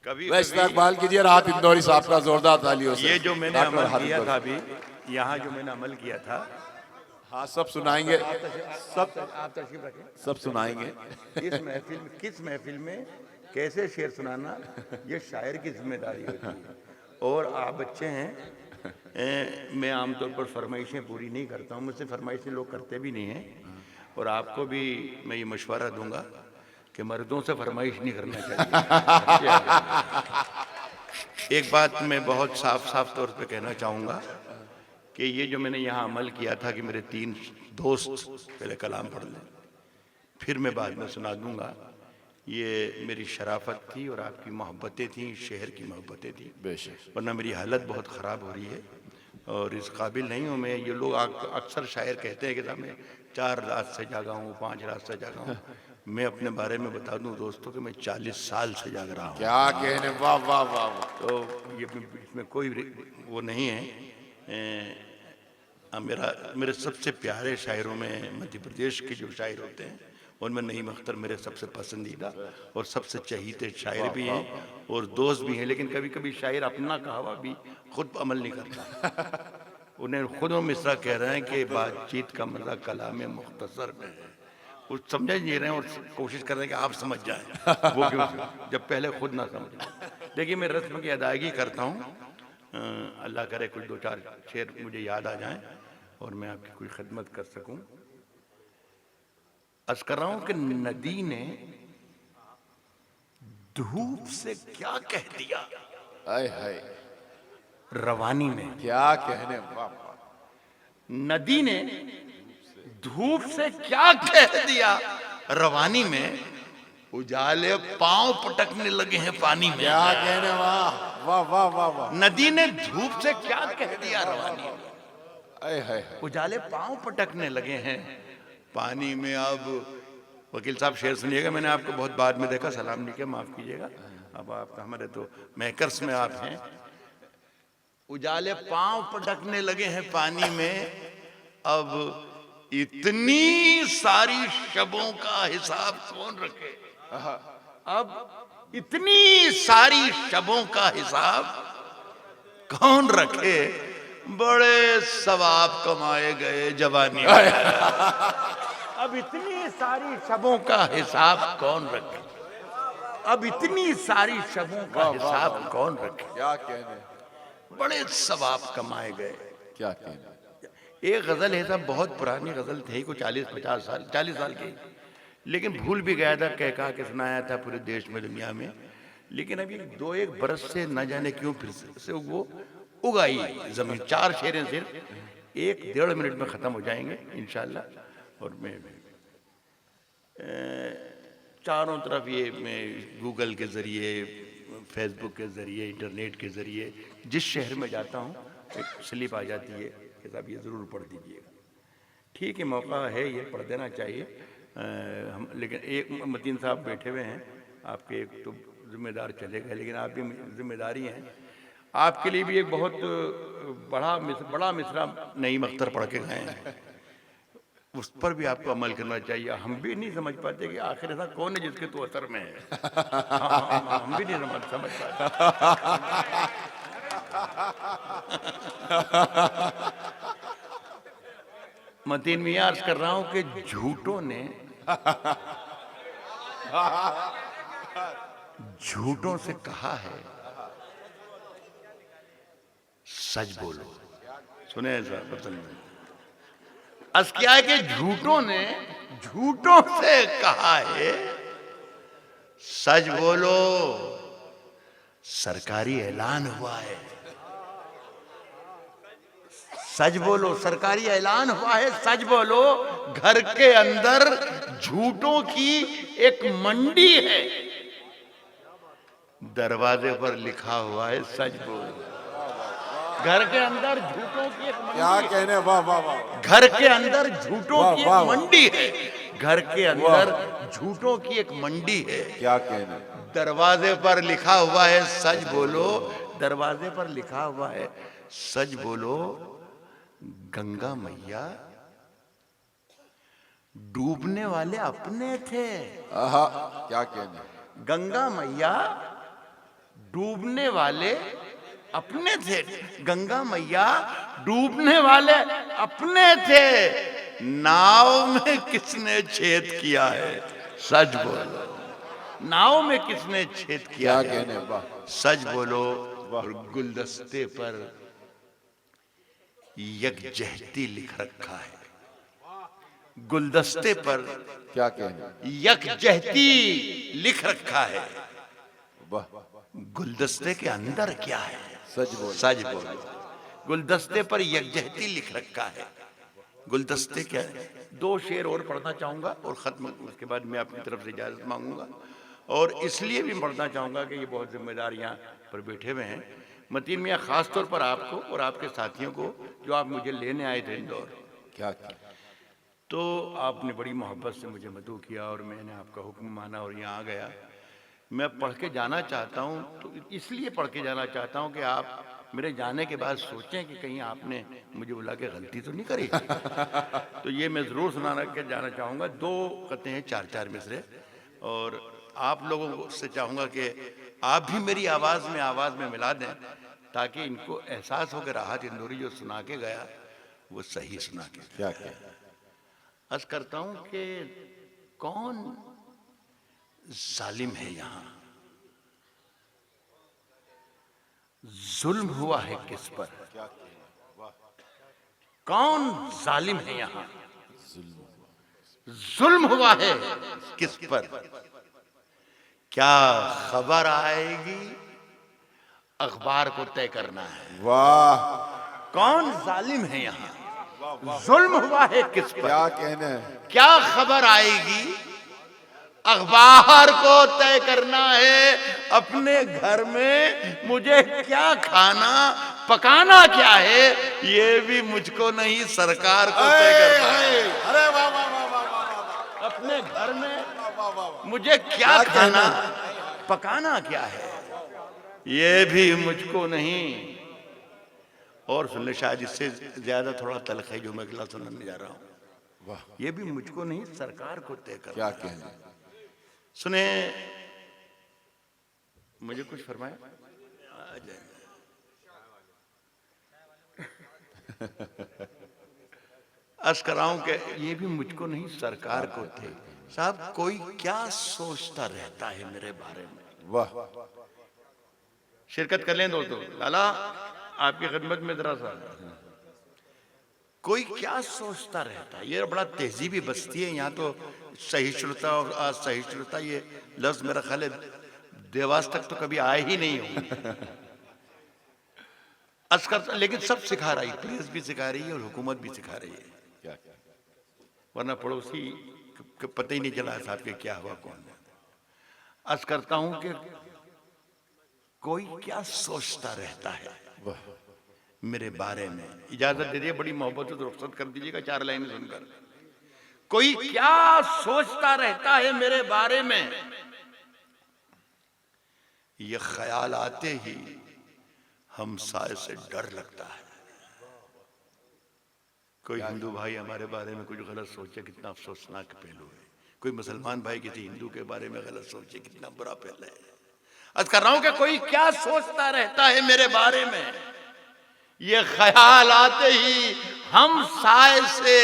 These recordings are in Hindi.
कभी मैं इस्तकबाल कीजिए राहत इंदौरी साहब का जोरदार तालियों से। ये जो मैंने डॉक्टर अमल राहत किया इंदौरी। था अभी, यहाँ जो मैंने अमल किया था, हाँ सब सुनाएंगे, आप तशरीफ रखें। सब सुनाएंगे। इस महफिल में, किस महफिल में कैसे शेर सुनाना, ये शायर की जिम्मेदारी होती है। और आप बच्चे हैं, मैं आमतौर पर फरमाइशें पूरी नहीं करता हूँ, मुझसे फरमाइशें लोग करते भी नहीं हैं। और आपको भी मैं ये मशवरा दूंगा कि मर्दों से फरमाइश नहीं करना चाहिए। एक बात मैं बहुत साफ साफ तौर पे कहना चाहूँगा कि ये जो मैंने यहाँ अमल किया था कि मेरे 3 दोस्त पहले कलाम पढ़ लें, फिर मैं बाद में सुना दूंगा, ये मेरी शराफत थी और आपकी मोहब्बतें थी, शहर की मोहब्बतें थी। बेशक। वरना मेरी हालत बहुत ख़राब हो रही है और इस काबिल नहीं हूँ मैं। ये लोग अक्सर शायर कहते हैं कि साहब मैं 4 रात से जागा हूँ, 5 रात से जागा हूँ। मैं अपने बारे में बता दूं दोस्तों कि मैं 40 साल से जाग रहा हूँ। क्या कहने, वाह वाह वाह वाह। तो ये इसमें कोई वो नहीं है। मेरे सबसे प्यारे शायरों में मध्य प्रदेश के जो शायर होते हैं उनमें नईम अख्तर मेरे सबसे पसंदीदा और सबसे चहीते शायर भी हैं और दोस्त भी हैं। लेकिन कभी कभी शायर अपना कहावा भी खुद अमल नहीं करता। उन्हें खुद वो मिसरा कह रहे हैं कि बातचीत का मजा कलाम मुख्तसर में है। वो समझ नहीं रहे हैं और कोशिश कर रहे हैं कि आप समझ जाएं। वो क्यों, जब पहले खुद ना समझ। देखिए मैं रस्म की अदायगी करता हूँ, अल्लाह करे कुछ 2-4 शेर मुझे याद आ जाएं और मैं आपकी कोई खिदमत कर सकूं। अर्ज कर रहा हूं कि नदी ने धूप से क्या कह दिया, हाय हाय, रवानी में। क्या कहने, वाह वाह। नदी ने धूप से क्या कह दिया, रवानी में उजाले पांव पटकने लगे हैं पानी में। क्या कहने, वाह वाह वाह वाह वाह। नदी ने धूप से क्या कह दिया, रवानी में हाय हाय, उजाले पांव पटकने लगे हैं पानी में। अब वकील साहब शेर सुनिएगा, मैंने आपको बहुत बाद में देखा, सलाम नहीं किया, माफ कीजिएगा। अब आप हमारे तो महकर्स में आप हैं। उजाले पांव पटकने लगे हैं पानी में, अब इतनी सारी शबों का हिसाब कौन रखे। अब इतनी सारी शबों का हिसाब कौन रखे, बड़े सवाब कमाए गए जवानी में। अब इतनी सारी शबों का हिसाब कौन रखे, अब इतनी सारी शबों का हिसाब कौन रखे, क्या कहने, बड़े सवाब कमाए गए। क्या कहने। एक गजल है साहब, बहुत पुरानी गजल थी, को 40-50 साल 40 साल की, लेकिन भूल भी गया था, कह कहा के सुनाया था पूरे देश में दुनिया में। लेकिन अभी 2-1 बरस से न जाने क्यों फिर से वो उगाई जमीन। 4 शेरें सिर्फ 1-1.5 मिनट में खत्म हो जाएंगे इंशाल्लाह। और मैं चारों तरफ ये मैं गूगल के जरिए, फेसबुक के जरिए, इंटरनेट के जरिए जिस शहर में जाता हूँ एक स्लिप आ जाती है कि साहब ये ज़रूर पढ़ दीजिएगा। ठीक है, मौका है, ये पढ़ देना चाहिए। हम लेकिन एक मतीन साहब बैठे हुए हैं, आपके एक तो जिम्मेदार चले गए, लेकिन आप भी जिम्मेदारी हैं। आपके लिए भी एक बहुत बड़ा मिसरा नईम अख्तर पढ़ के गए हैं, उस पर भी आपको अमल करना चाहिए। हम भी नहीं समझ पाते कि आखिर ऐसा कौन है जिसके तो असर में है। हम भी नहीं समझ पाते। मतीन मियां अर्ज कर रहा हूं कि झूठों ने झूठों से कहा है सच बोलो। सुने ऐसा अर्ज किया है कि झूठों ने झूठों से कहा है सच बोलो। सरकारी ऐलान हुआ है, सच बोलो, सरकारी ऐलान हुआ है, सच बोलो। घर के अंदर झूठों की एक मंडी है, दरवाजे पर लिखा हुआ है सच बोलो। घर के अंदर झूठों की एक मंडी, क्या कहने, वाह वाह वाह। घर के अंदर झूठों वाह, की वाह, एक वाह। मंडी है, घर के अंदर झूठों की एक मंडी है। क्या कहने, दरवाजे पर लिखा हुआ है सच बोलो, दरवाजे पर लिखा हुआ है सच बोलो। गंगा मैया डूबने वाले अपने थे। आहा, क्या कहने, गंगा मैया डूबने वाले अपने थे। गंगा मैया डूबने वाले अपने थे, नाव में किसने छेद किया है? सच बोलो, नाव में किसने छेद किया क्या है? कहने, वाह सच बोलो। और गुलदस्ते पर यकजहती लिख रखा है, गुलदस्ते पर क्या कहने, यकजहती लिख रखा है। वाह गुलदस्ते के अंदर क्या है? सच बोल, सच बोलो। गुलदस्ते पर यकजहती लिख रखा है। गुलदस्ते क्या है? दो शेर और पढ़ना चाहूंगा और खत्म, उसके बाद मैं अपनी तरफ से इजाजत मांगूंगा। और इसलिए भी पढ़ना चाहूंगा कि ये बहुत जिम्मेदार यहाँ पर बैठे हुए हैं। मतीन मियाँ, खास तौर पर आपको और आपके साथियों को, जो आप मुझे लेने आए थे इंदौर, क्या क्या, तो आपने बड़ी मोहब्बत से मुझे मदऊ किया और मैंने आपका हुक्म माना और यहाँ आ गया। मैं पढ़ के जाना चाहता हूँ, तो इसलिए पढ़ के जाना चाहता हूँ कि आप मेरे जाने के बाद सोचें कि कहीं आपने मुझे बुला के गलती तो नहीं करी। तो ये मैं ज़रूर सुनाना के जाना चाहूँगा। दो कहते हैं 4-4 मिसरे, और आप लोगों से चाहूँगा कि आप भी मेरी आवाज़ में मिला दें, ताकि इनको एहसास हो कि राहत इंदौरी जो सुना के गया वो सही सुना के। क्या क्या, अर्ज करता हूँ कि कौन जालिम है यहाँ, जुल्म हुआ है किस पर? कौन जालिम है यहाँ, जुल्म हुआ है किस पर? क्या खबर आएगी, अखबार को तय करना है। वाह कौन जालिम है यहाँ, जुल्म हुआ है किस पर? क्या कहने, क्या खबर आएगी, अखबार को तय करना है। अपने घर में मुझे क्या खाना पकाना क्या है, ये भी मुझको नहीं सरकार को तय करना है। अरे वाह वाह वाह वाह वाह, अपने घर में वाह वाह, मुझे क्या खाना पकाना क्या है, ये भी मुझको नहीं। और सुन ले, शायद इससे ज्यादा थोड़ा तल्ख है जो मैं अगला सुनाने जा रहा हूँ। वाह ये भी मुझको नहीं, सरकार को तय करना। क्या कहने, सुने, मुझे कुछ फरमाया। आ जाए। अर्ज कराऊं कि ये भी मुझको नहीं, सरकार को थे। साहब, कोई क्या सोचता रहता है मेरे बारे में। वाह शिरकत कर लें दोस्तों, लाला आपकी खिदमत में जरा सा। कोई क्या सोचता रहता है, ये बड़ा तहजीबी बस्ती है यहाँ तो। सहिष्णुता और असहिष्णुता, ये लफ्ज मेरा ख्याल है देवास तक तो कभी आए ही नहीं होंगे। असकर, लेकिन सब सिखा रही, प्रेस भी सिखा रही है और हुकूमत भी सिखा रही है, क्या, वरना पड़ोसी को पता ही नहीं चला साहब के क्या हुआ कौन है। अर्ज करता हूं कि कोई क्या सोचता रहता है वाह मेरे बारे में। इजाजत दे दिए, बड़ी मोहब्बत से रुखसत कर दीजिएगा 4 लाइनें सुनकर। कोई क्या सोचता रहता है मेरे बारे में, ये ख्याल आते ही हमसाए से डर लगता है। कोई हिंदू भाई हमारे बारे में कुछ गलत सोचे, कितना अफसोसनाक पहलू है। कोई मुसलमान भाई किसी हिंदू के बारे में गलत सोचे, कितना बुरा पहलू है। अर्ज कर रहा हूं कि कोई क्या सोचता रहता है मेरे बारे में, ये ख्याल आते ही हम साए से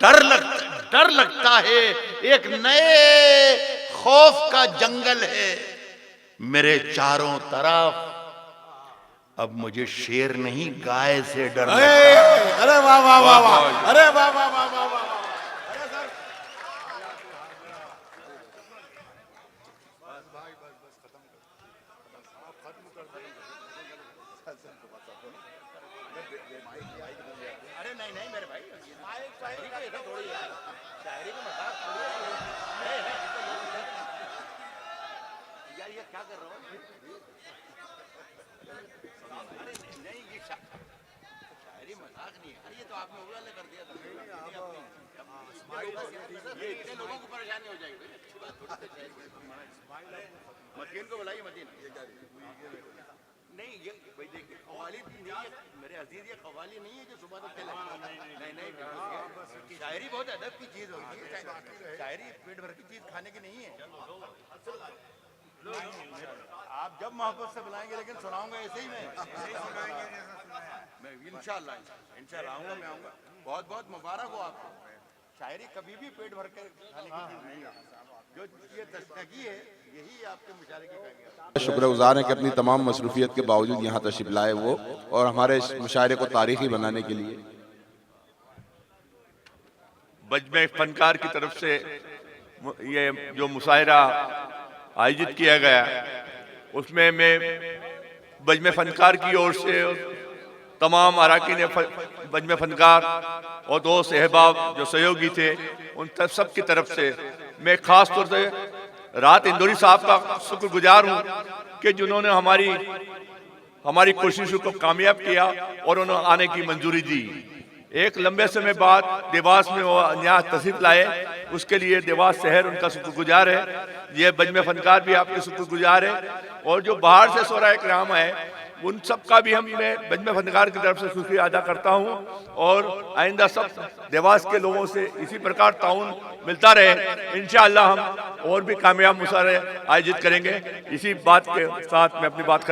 डर लगता है। एक नए खौफ का जंगल है मेरे चारों तरफ। अब मुझे शेर नहीं, गाय से डर लगता है। अरे वाह वाह वाह वाह, अरे वाह वाह वाह वाह वाह, अरे नहीं नहीं मेरे भाई, शायरी का ऐसा थोड़ी है, शायरी का मजाक थोड़ी है। यार ये क्या कर रहा हूँ? अरे नहीं, ये शायरी मजाक नहीं है। ये तो आपने वो वाला कर दिया था। ये लोगों को परेशानी हो जाएगी। अच्छी बात थोड़ी। मतीन को बुलाइए, मतीन। नहीं, ये भाई देखिए, कव्वाली नहीं है मेरे अजीज, ये कव्वाली नहीं है जो सुबह तक चले। नहीं, शायरी बहुत अदब की चीज होती है। शायरी पेट भर की चीज खाने की नहीं है। आप जब मोहब्बत से बुलाएंगे, लेकिन सुनाऊंगा ऐसे ही मैं इंशाल्लाह आऊंगा, मैं आऊंगा। बहुत बहुत मुबारक हो आपको। शायरी कभी भी पेट भर के खाने की चीज नहीं है, जो ये तस्कगी है यही आपके मुशायरे की कामयाबी। शुक्रगुजार हैं कि अपनी तमाम मसरूफियत के बावजूद यहाँ तशरीफ लाए वो, और हमारे इस मुशायरे को तारीखी बनाने के लिए। बजमे फनकार की तरफ से ये जो मुशायरा आयोजित किया गया, उसमें मैं बजमे फनकार की ओर से तमाम अराकीन बजमे फनकार और दोस्त अहबाब जो सहयोगी थे, उन सब की तरफ से मैं ख़ास तौर से राहत इंदौरी साहब का शुक्रगुजार हूँ कि जिन्होंने हमारी कोशिशों को कामयाब किया और उन्होंने आने की मंजूरी दी। एक लंबे समय बाद देवास में वो यहाँ तशरीफ लाए, उसके लिए देवास शहर उनका शुक्रगुजार है। ये बजमे फनकार भी आपके शुक्रगुजार है, और जो बाहर से शोराए किराम है उन सब का भी मैं बजमे फनकार की तरफ से शुक्रिया अदा करता हूँ। और आइंदा सब देवास के लोगों से इसी प्रकार ताउन मिलता रहे। इंशाअल्लाह हम और भी कामयाब मुशायरे आयोजित करेंगे। इसी बात के साथ मैं अपनी बात